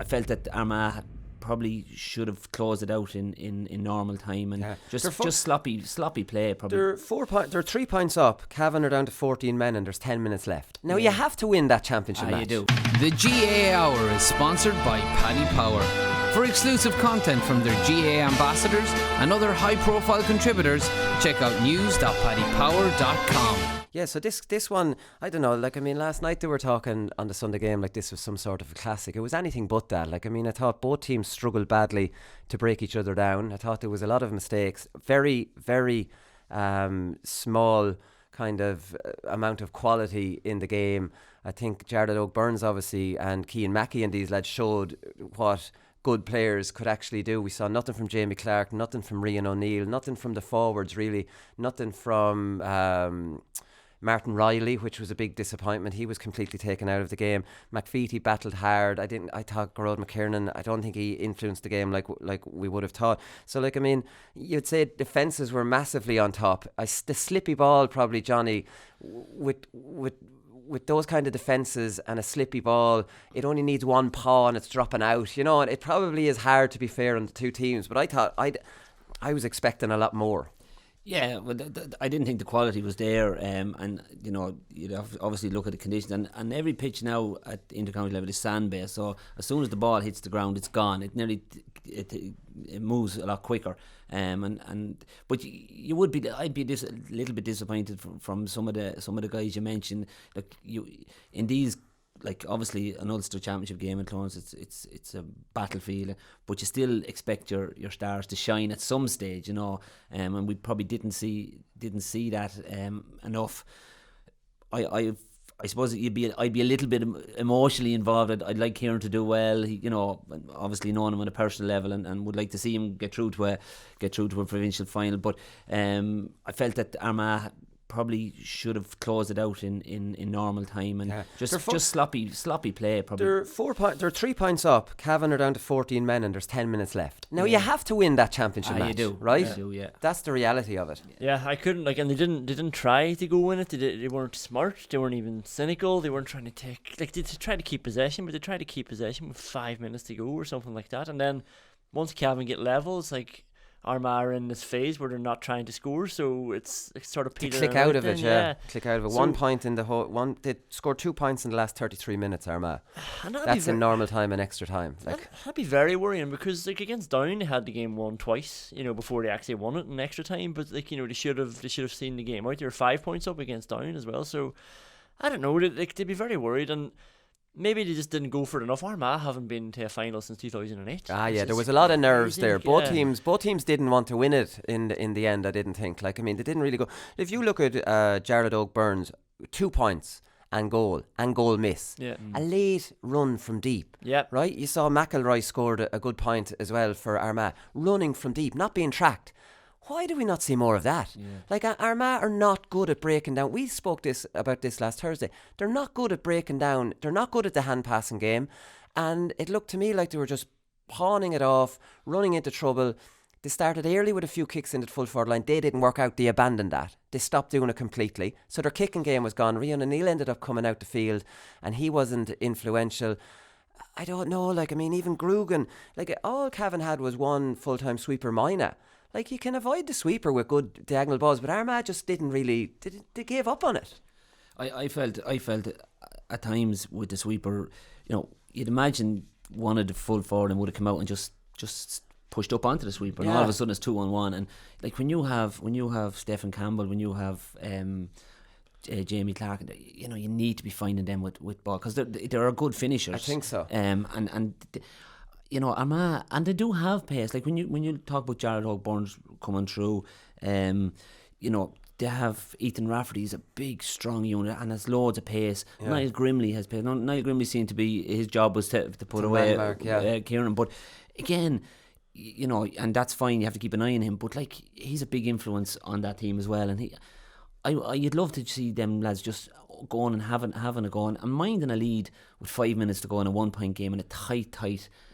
I felt that Armagh probably should have closed it out in normal time, and just sloppy play. Probably they're 3 points up. Cavan are down to 14 men, and there's 10 minutes left. Now you have to win that championship match. You do. The GA Hour is sponsored by Paddy Power. For exclusive content from their GA ambassadors and other high-profile contributors, check out news.paddypower.com. Yeah, so this one, I don't know, last night they were talking on the Sunday game like this was some sort of a classic. It was anything but that. I thought both teams struggled badly to break each other down. I thought there was a lot of mistakes, very, very small kind of amount of quality in the game. I think Jared Oak Burns, obviously, and Cian Mackey and these lads showed what good players could actually do. We saw nothing from Jamie Clark, nothing from Rian O'Neill, nothing from the forwards really, nothing from Martin Riley, which was a big disappointment. He was completely taken out of the game. McFeety battled hard. I thought Gerard McKiernan, I don't think he influenced the game like we would have thought. So you'd say defences were massively on top. The slippy ball probably, Johnny, with those kind of defences and a slippy ball, it only needs one paw and it's dropping out. And it probably is hard, to be fair, on the two teams. But I thought I was expecting a lot more. Yeah, well, I didn't think the quality was there, and you'd obviously look at the conditions, and every pitch now at intercounty level is sand based. So as soon as the ball hits the ground, it's gone. It nearly it moves a lot quicker. But you would be, I'd be a little bit disappointed from some of the guys you mentioned. In these. Obviously an Ulster Championship game in Clones, it's a battlefield, but you still expect your stars to shine at some stage, and we probably didn't see that enough. I suppose I'd be a little bit emotionally involved. I'd like Kieran to do well. Obviously knowing him on a personal level, and would like to see him get through to a provincial final. But I felt that Armagh probably should have closed it out in normal time, and just sloppy play. Probably they're 3 points up. Cavan are down to 14 men, and there's 10 minutes left. Now you have to win that championship match. You do, right? You do, yeah. That's the reality of it. Yeah, I couldn't and they didn't try to go win it. They weren't smart. They weren't even cynical. They weren't trying to take they tried to keep possession, but they tried to keep possession with 5 minutes to go or something like that. And then once Cavan get levels, Armagh are in this phase where they're not trying to score, so it's sort of petering click out of it. Click out of it. So 1 point in the whole one. They scored 2 points in the last 33 minutes. Armagh. That's in normal time and extra time. That'd be very worrying, because against Down they had the game won twice, before they actually won it in extra time. But they should have seen the game out. They were 5 points up against Down as well. So I don't know. They'd be very worried, and maybe they just didn't go for it enough. Armagh haven't been to a final since 2008. There was a lot of nerves there. Both teams didn't want to win it in the end. I didn't think. They didn't really go. If you look at Jared Oak Burns, 2 points and goal miss. Yeah. A late run from deep. Yeah. Right. You saw McElroy scored a good point as well for Armagh, running from deep, not being tracked. Why do we not see more of that? Yeah. Armagh are not good at breaking down. We spoke about this last Thursday. They're not good at breaking down. They're not good at the hand passing game. And it looked to me like they were just pawning it off, running into trouble. They started early with a few kicks into the full forward line. They didn't work out. They abandoned that. They stopped doing it completely. So their kicking game was gone. Rian O'Neill ended up coming out the field, and he wasn't influential. I don't know. Even Grugan. All Cavan had was one full-time sweeper, Mina. You can avoid the sweeper with good diagonal balls, but Armagh just didn't really. They gave up on it. I felt at times with the sweeper, you'd imagine one of the full forward and would have come out and just pushed up onto the sweeper, and all of a sudden it's 2-on-1. And when you have Stephen Campbell, when you have Jamie Clark, you need to be finding them with ball, because they're a good finishers. I think so. Armagh, and they do have pace. When you talk about Jared Oak Burns coming through, they have Ethan Rafferty. He's a big, strong unit and has loads of pace. Yeah. Niall Grimley has pace. Niall Grimley seemed to be, his job was to put away Kieran. But again, and that's fine. You have to keep an eye on him. But he's a big influence on that team as well. And you'd love to see them lads just going and having a go and minding a lead with 5 minutes to go in a 1 point game in a tight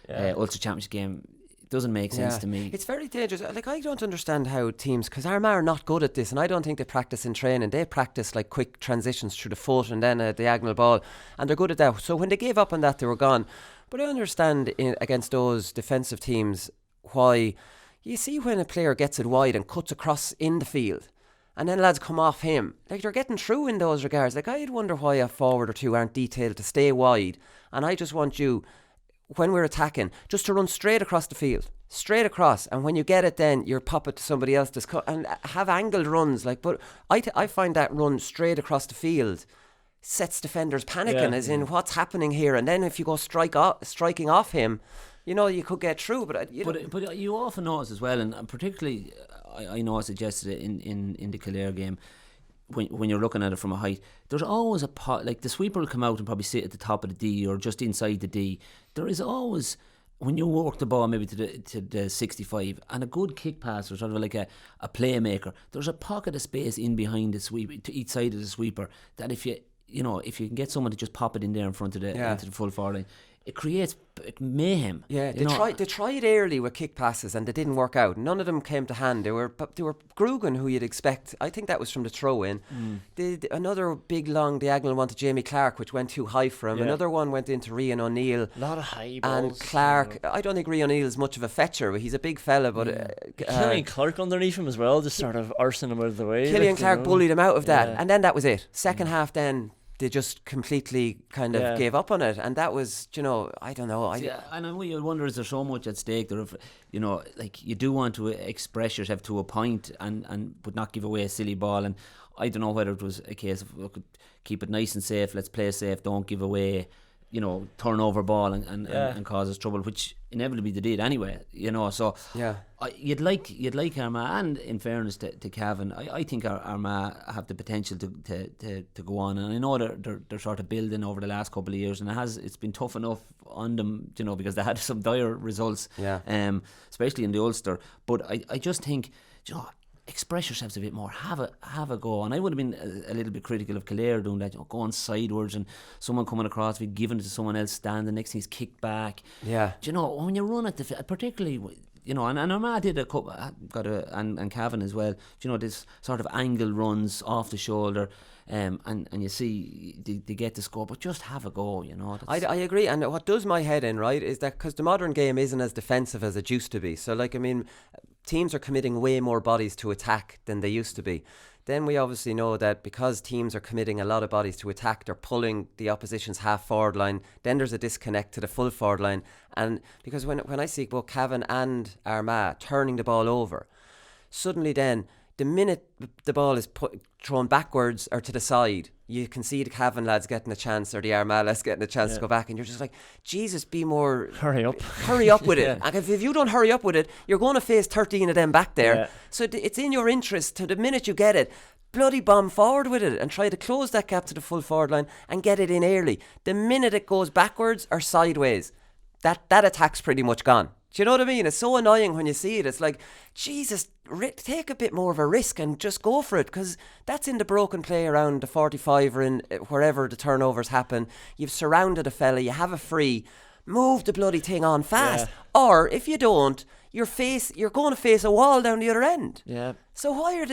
Ulster Championship game. It doesn't make sense to me. It's very dangerous. I don't understand how teams, because Armagh are not good at this, and I don't think they practice in training. They practice quick transitions through the foot and then a diagonal ball, and they're good at that. So when they gave up on that, they were gone. But I understand against those defensive teams why you see when a player gets it wide and cuts across in the field, and then lads come off him. Like, they're getting through in those regards. Like, I'd wonder why a forward or two aren't detailed to stay wide. And I just want you, when we're attacking, just to run straight across the field. Straight across. And when you get it, then you're pop it to somebody else and have angled runs. Like, but I find that run straight across the field sets defenders panicking, as in what's happening here. And then if you go striking off him, you know, you could get through. But you often notice as well, and particularly I know I suggested it in the Kildare game, when you're looking at it from a height, there's always a pot, like the sweeper will come out and probably sit at the top of the D or just inside the D. There is always, when you work the ball maybe to the 65, and a good kick pass or sort of like a playmaker, there's a pocket of space in behind the sweep to each side of the sweeper that if you can get someone to just pop it in there in front of into the full forward line, it creates mayhem. Yeah, they tried early with kick passes and they didn't work out. None of them came to hand. They were Grugan, who you'd expect. I think that was from the throw in. Another big long diagonal one to Jamie Clark, which went too high for him. Another one went into Rian O'Neill. A lot of high balls. And Clark, I don't think Rian O'Neill is much of a fetcher, but he's a big fella. But Killian Clark underneath him as well, just sort of arsing him out of the way. Killian Clark bullied him out of that, and then that was it. Second half, then they just completely kind of gave up on it, and that was, I don't know. And you wonder, is there so much at stake? There, like, you do want to express yourself to a point, and but not give away a silly ball. And I don't know whether it was a case of, look, keep it nice and safe. Let's play safe. Don't give away, turnover ball and cause us trouble, which inevitably they did anyway. So you'd like Armagh, and in fairness to Cavan, I think Armagh have the potential to go on, and I know they're sort of building over the last couple of years, and it's been tough enough on them, because they had some dire results, especially in the Ulster. But I just think, express yourselves a bit more, have a go. And I would have been a little bit critical of Kildare doing that, going sidewards and someone coming across, be given it to someone else, stand, the next thing is kicked back. When you run at the particularly, and Armagh did a couple, and Cavan as well, this sort of angle runs off the shoulder, and you see they get the score, but just have a go. I agree. And what does my head in, right, is that because the modern game isn't as defensive as it used to be. So, teams are committing way more bodies to attack than they used to be. Then we obviously know that because teams are committing a lot of bodies to attack, they're pulling the opposition's half forward line. Then there's a disconnect to the full forward line. And because when I see both Cavan and Armagh turning the ball over, suddenly then, the minute the ball is thrown backwards or to the side, you can see the Cavan lads getting a chance, or the Armagh lads getting a chance to go back, and you're just like, Jesus, be more... Hurry up with it. And if you don't hurry up with it, you're going to face 13 of them back there. So it's in your interest, to the minute you get it, bloody bomb forward with it and try to close that gap to the full forward line and get it in early. The minute it goes backwards or sideways, that attack's pretty much gone. Do you know what I mean? It's so annoying when you see it. It's like, Jesus, take a bit more of a risk and just go for it, because that's in the broken play around the 45 or in wherever the turnovers happen. You've surrounded a fella, you have a free, move the bloody thing on fast. Or if you don't, you're going to face a wall down the other end. So why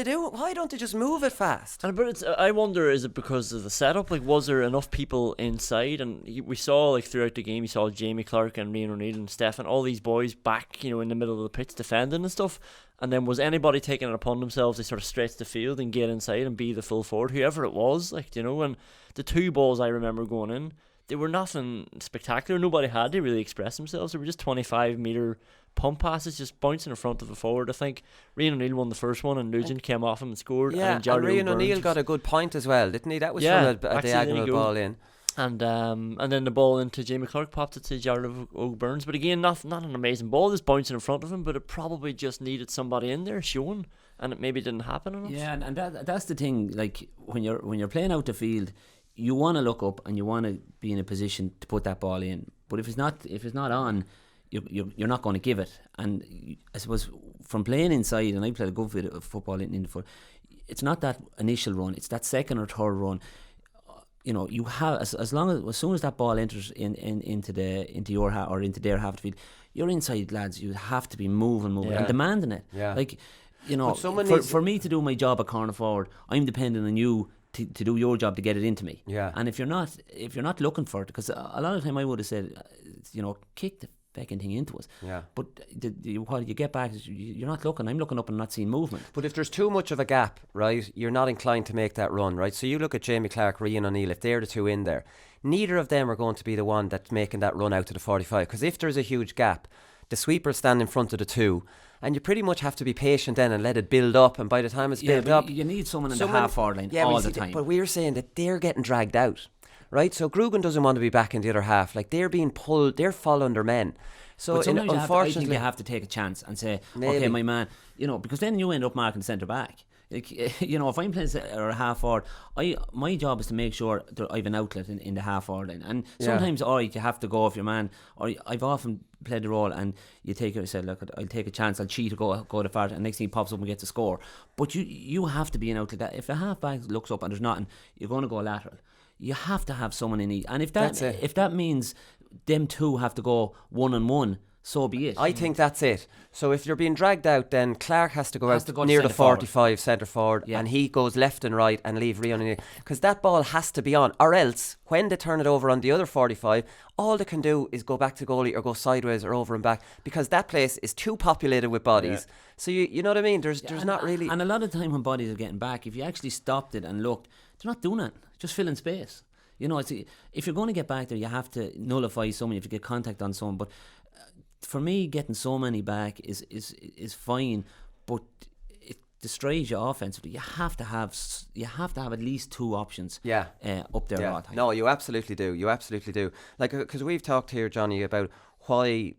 don't they just move it fast? But I wonder, is it because of the setup? Like, was there enough people inside? And we saw, throughout the game, you saw Jamie Clark and Rian O'Neill and Stefan, all these boys back, in the middle of the pitch defending and stuff. And then was anybody taking it upon themselves to sort of stretch the field and get inside and be the full forward, whoever it was? And the two balls I remember going in, they were nothing spectacular. Nobody had to really express themselves. They were just 25-metre pump passes, just bouncing in front of the forward. I think Rian O'Neill won the first one, and Nugent came off him and scored. And Rian O'Neill got a good point as well, didn't he? That was from a diagonal ball in. And then the ball into Jamie Clark, popped it to Jared O'Burns. But again, not an amazing ball, just bouncing in front of him. But it probably just needed somebody in there showing, and it maybe didn't happen enough. Yeah, and that's the thing. Like, when you're playing out the field, you want to look up and you want to be in a position to put that ball in. But if it's not on, you're not going to give it. And I suppose from playing inside, and I played a good bit of football in the foot, it's not that initial run, it's that second or third run. You have as soon as that ball enters into your half or into their half of the field, you're inside, lads. You have to be moving and demanding it. For me to do my job at corner forward, I'm depending on you to do your job to get it into me. Yeah. And if you're not looking for it, because a lot of the time I would have said, kick the fucking thing into us. Yeah. But what you get back is you're not looking. I'm looking up and not seeing movement. But if there's too much of a gap, right, you're not inclined to make that run, right? So you look at Jamie Clark, Rian O'Neill, if they're the two in there, neither of them are going to be the one that's making that run out to the 45. Because if there's a huge gap, the sweepers stand in front of the two, and you pretty much have to be patient then and let it build up. And by the time it's built up, you need someone in the half-forward line all the time. But we're saying that they're getting dragged out, right? So Grugan doesn't want to be back in the other half. Like, they're being pulled, they're following their men. So sometimes I think you have to take a chance and say, okay, my man, because then you end up marking the centre back. Like, if I'm playing or a half forward, my job is to make sure that I have an outlet in the half forward line. And sometimes, you have to go off your man. Or I've often played the role, and you take it. Said, look, I'll take a chance. I'll cheat or go to far, and next thing he pops up and gets a score. But you have to be an outlet. That if the half back looks up and there's nothing, you're going to go lateral. You have to have someone in it. And if that means them two have to go 1-on-1, so be it. I think that's it. So if you're being dragged out, then Clark has to go near the 45 centre forward, and he goes left and right and leave Rian, because that ball has to be on, or else when they turn it over on the other 45, all they can do is go back to goalie or go sideways or over and back, because that place is too populated with bodies. So you know what I mean? There's not really. And a lot of the time when bodies are getting back, if you actually stopped it and looked, they're not doing it, just filling space. If you're going to get back there, you have to nullify someone, you have to get contact on someone. But for me, getting so many back is fine, but it destroys you offensively. You have to have at least two options. Up there all the time. No, you absolutely do. Like, because we've talked here, Johnny, about why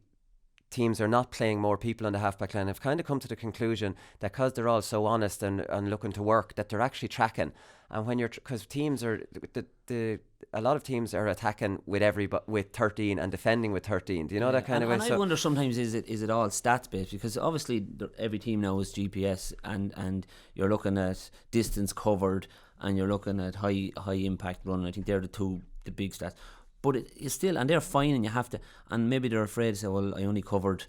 teams are not playing more people on the half-back line. I've kind of come to the conclusion that because they're all so honest and looking to work, that they're actually tracking. And when because teams are a lot of teams are attacking with 13 and defending with 13. Do you know that kind of way? And I wonder sometimes is it all stats based, because obviously every team now is GPS and you're looking at distance covered and you're looking at high impact run. I think they're the big stats. But it's still, and they're fine, and you have to, and maybe they're afraid to say, well, I only covered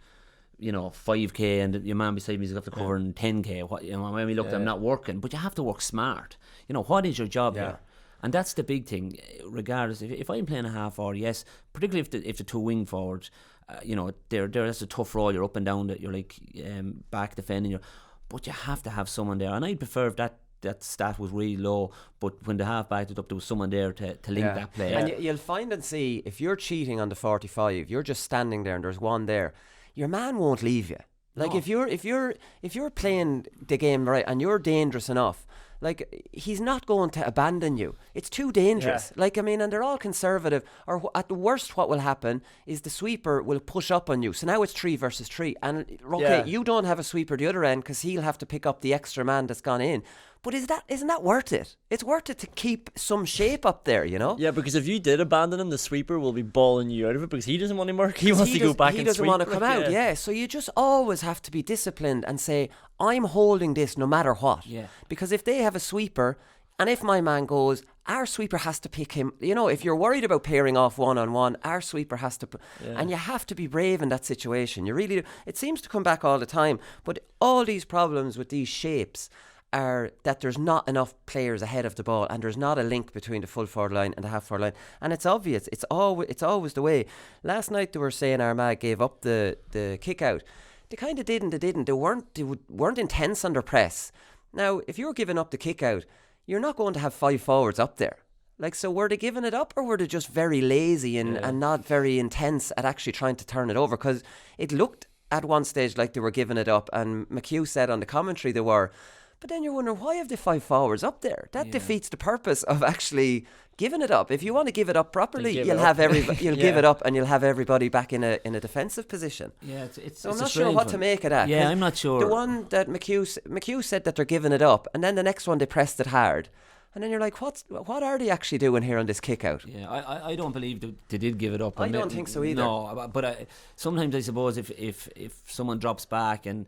5k, and your man beside me is going to cover 10k. When we look, I'm not working, but you have to work smart. What is your job here? And that's the big thing. Regardless, if I'm playing a half forward, yes, particularly if the two wing forwards, that's a tough role. You're up and down. That you're like back defending. But you have to have someone there, and I'd prefer if that stat was really low, but when the half backed it up, there was someone there to link that play. And you'll find and see, if you're cheating on the 45, you're just standing there and there's one there, your man won't leave you. Like, if you're playing the game right and you're dangerous enough, like, he's not going to abandon you. It's too dangerous. Like, I mean, and they're all conservative. Or at the worst, what will happen is the sweeper will push up on you. So now it's 3 versus 3. And you don't have a sweeper the other end because he'll have to pick up the extra man that's gone in. But isn't that worth it? It's worth it to keep some shape up there, Yeah, because if you did abandon him, the sweeper will be balling you out of it because he doesn't want to mark. He wants to go back and sweep. He doesn't want to come out, So you just always have to be disciplined and say, I'm holding this no matter what. Yeah. Because if they have a sweeper, and if my man goes, our sweeper has to pick him. If you're worried about pairing off 1-on-1, our sweeper has to. And you have to be brave in that situation. You really do. It seems to come back all the time. But all these problems with these shapes are that there's not enough players ahead of the ball, and there's not a link between the full forward line and the half forward line, and it's obvious. It's always the way. Last night they were saying Armagh gave up the kick out. They kind of didn't. They didn't. They weren't intense under press. Now, if you're giving up the kick out, you're not going to have 5 forwards up there. Like, so were they giving it up, or were they just very lazy and not very intense at actually trying to turn it over? Because it looked at one stage like they were giving it up, and McHugh said on the commentary they were. But then you're wondering, why have the 5 forwards up there? That defeats the purpose of actually giving it up. If you want to give it up properly, you'll have everybody. Give it up, and you'll have everybody back in a defensive position. Yeah, so I'm not sure what to make of that. Yeah, I'm not sure. The one that McHugh said that they're giving it up, and then the next one they pressed it hard, and then you're like, what are they actually doing here on this kick out? Yeah, I don't believe they did give it up. I don't think so either. No, but sometimes I suppose if someone drops back and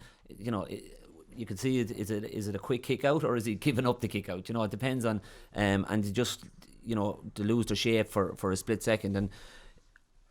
you can see is it a quick kick out, or is he giving up the kick out? It depends on and they just to lose their shape for a split second. And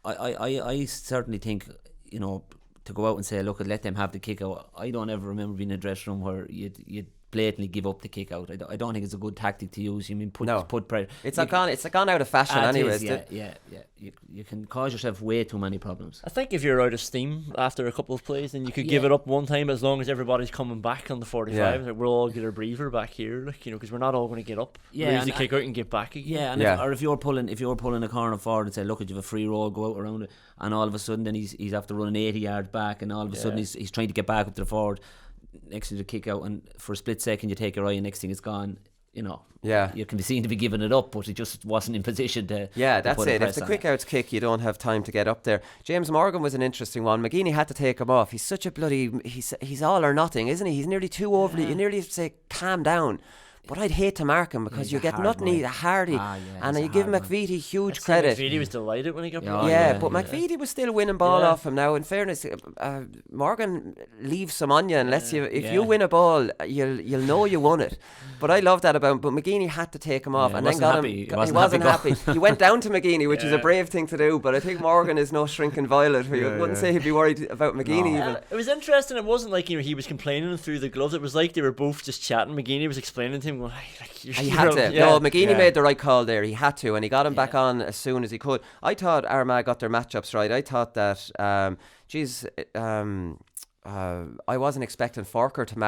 I certainly think to go out and say, look, let them have the kick out. I don't ever remember being in a dressing room where you'd blatantly give up the kick out. I don't think it's a good tactic to use. You mean put pressure. It's gone out of fashion anyway. Yeah. You can cause yourself way too many problems. I think if you're out of steam after a couple of plays, then you could give it up one time, as long as everybody's coming back on the 45. Yeah. Like, we'll all get a breather back here, like, you know, because we're not all going to get up. Yeah, lose the kick out and get back again. Yeah, and if you're pulling a corner forward and say, look, you have a free roll, go out around it, and all of a sudden then he's after running 80 yards back, and all of a sudden he's trying to get back up to the forward next to the kick out, and for a split second you take your eye and next thing it's gone. You know, you can be seen to be giving it up, but it just wasn't in position to. Yeah, that's put it. If the quick outs kick, you don't have time to get up there. James Morgan was an interesting one. McGeeney had to take him off. He's such a bloody. He's all or nothing, isn't he? He's nearly too overly. You nearly have to say, calm down. But I'd hate to mark him because you get nothing. He's a hardy, and you give McVitie huge credit. McVitie was delighted when he got but McVitie was still winning ball off him. Now, in fairness, Morgan leaves some on you unless if you win a ball, you'll know you won it. But I love that about him. But McGeeney had to take him off, and then got him. He wasn't happy. He went down to McGeeney, which is a brave thing to do. But I think Morgan is no shrinking violet. You wouldn't say he'd be worried about McGeeney even. It was interesting. It wasn't like he was complaining through the gloves. It was like they were both just chatting. McGeeney was explaining to him, going, he had to. No, McGeeney made the right call there. He had to, and he got him back on as soon as he could. I thought Armagh got their matchups right. I thought that, I wasn't expecting Forker to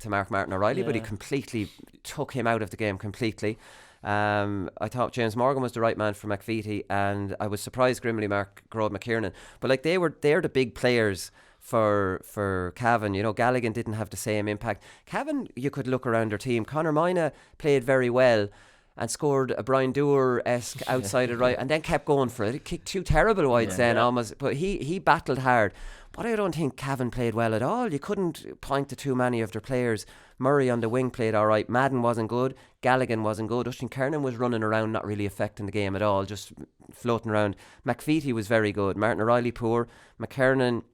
mark Martin O'Reilly, but he completely took him out of the game completely. I thought James Morgan was the right man for McVitie, and I was surprised Grimley marked Grode McKiernan. But like they're the big players for Cavan. You know, Galligan didn't have the same impact. Cavan, you could look around their team. Conor Mina played very well and scored a Brian Dewar-esque outside of right, and then kept going for it. He kicked two terrible wides almost, but he battled hard. But I don't think Cavan played well at all. You couldn't point to too many of their players. Murray on the wing played all right. Madden wasn't good. Galligan wasn't good. Ushin Kernan was running around, not really affecting the game at all, just floating around. McVitie was very good. Martin O'Reilly, poor. McKernan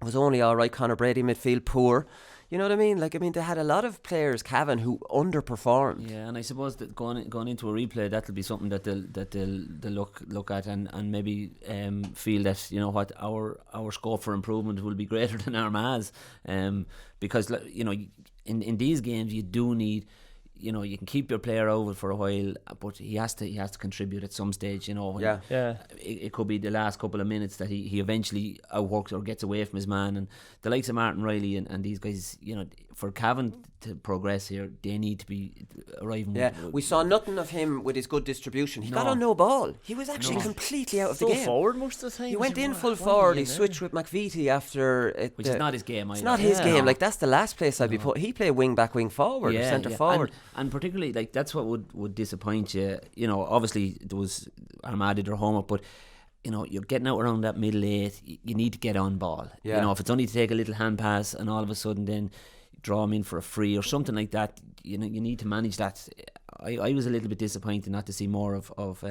was only all right. Conor Brady midfield, poor. You know what I mean? Like, I mean, they had a lot of players, Cavan, who underperformed. Yeah, and I suppose that going into a replay, that'll be something that they'll look at and maybe feel that, you know what, our scope for improvement will be greater than Armagh's, because, you know, in these games you do need. You know, you can keep your player over for a while, but he has to contribute at some stage. You know, it could be the last couple of minutes that he eventually outworks or gets away from his man. And the likes of Martin Riley and these guys, you know, for Cavan to progress here, they need to be arriving. Yeah, we saw nothing of him with his good distribution. He got on no ball. He was actually completely out of the game. Full forward most of the time. He went in full forward. He switched with McVitie after it, which is not his game. It's not his game. Like, that's the last place I'd be put. He played wing back, wing forward, centre forward. And particularly, like, that's what would disappoint you. You know, obviously there was Armagh did their homework, but you know, you're getting out around that middle eight. You need to get on ball. You know, if it's only to take a little hand pass and all of a sudden then draw him in for a free or something like that, you know, you need to manage that. I was a little bit disappointed not to see more of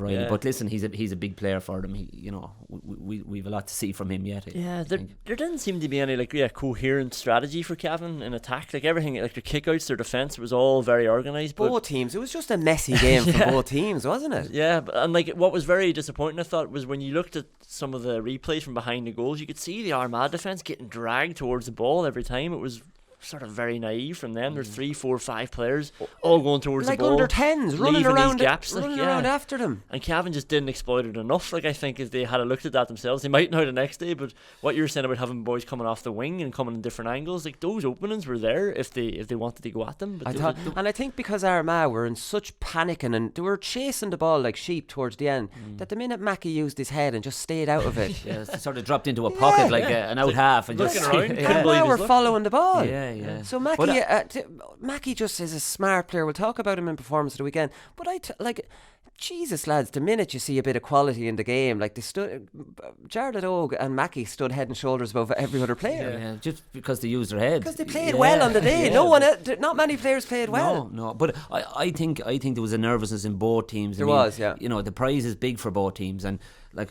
Riley, but listen, he's a big player for them. You know, we've a lot to see from him yet. There didn't seem to be any coherent strategy for Cavan in attack. Like, everything, like their kickouts, their defence, was all very organised. Both teams, it was just a messy game for both teams, wasn't it? Yeah, and like what was very disappointing, I thought, was when you looked at some of the replays from behind the goals, you could see the Armagh defence getting dragged towards the ball every time. It was sort of very naive from them. There's 3, 4, 5 players all going towards the ball, under 10s, running around gaps, running around after them. And Cavan just didn't exploit it enough. Like, I think if they had looked at that themselves, they might know the next day. But what you're saying about having boys coming off the wing and coming in different angles, like, those openings were there if they wanted to go at them. But I think because Armagh were in such panicking and they were chasing the ball like sheep towards the end, that the minute Mackie used his head and just stayed out of it, sort of dropped into a pocket like an out half and looking just around. Armagh were following the ball. So Mackie. Mackie just is a smart player. We'll talk about him in performance of the weekend. But Jesus, lads, the minute you see a bit of quality in the game, like, they stood, Jared Ogue and Mackie stood head and shoulders above every other player. Yeah, just because they used their head. Because they played well on the day. Not many players played well. No. But I think there was a nervousness in both teams. There was. You know, the prize is big for both teams, and like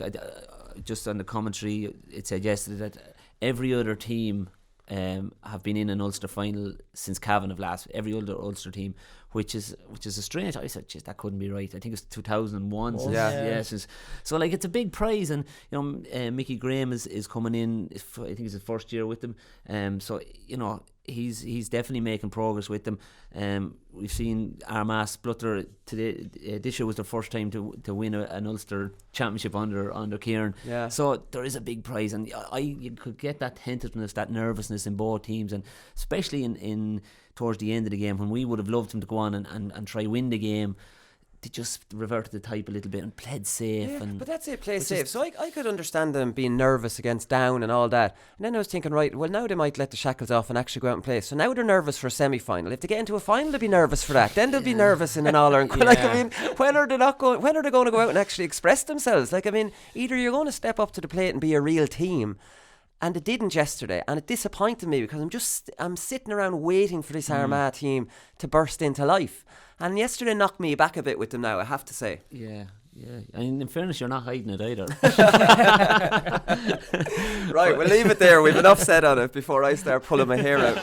just on the commentary, it said yesterday that every other team have been in an Ulster final since Cavan of last. Every other Ulster team, which is a strange. I said, "Geez, that couldn't be right." I think it's 2001. So like, it's a big prize, and you know, Mickey Graham is coming in. I think it's his first year with them. So you know, he's definitely making progress with them. We've seen Armagh splutter today. This year was their first time to win an Ulster championship under Kieran. Yeah. So there is a big prize, and you could get that tentativeness, that nervousness in both teams, and especially in towards the end of the game when we would have loved them to go on and try win the game. They just reverted the type a little bit and played safe. Yeah, and but that's it, play safe. So I could understand them being nervous against Down and all that. And then I was thinking, right, well, now they might let the shackles off and actually go out and play. So now they're nervous for a semi-final. If they get into a final, they'll be nervous for that. Then they'll be nervous in an All-Ireland. Like, I mean, when are they going to go out and actually express themselves? Like, I mean, either you're going to step up to the plate and be a real team. And it didn't yesterday, and it disappointed me because I'm sitting around waiting for this Armagh team to burst into life. And yesterday knocked me back a bit with them now, I have to say. Yeah. I mean, in fairness, you're not hiding it either. Right, we'll leave it there. We've enough said on it before I start pulling my hair out.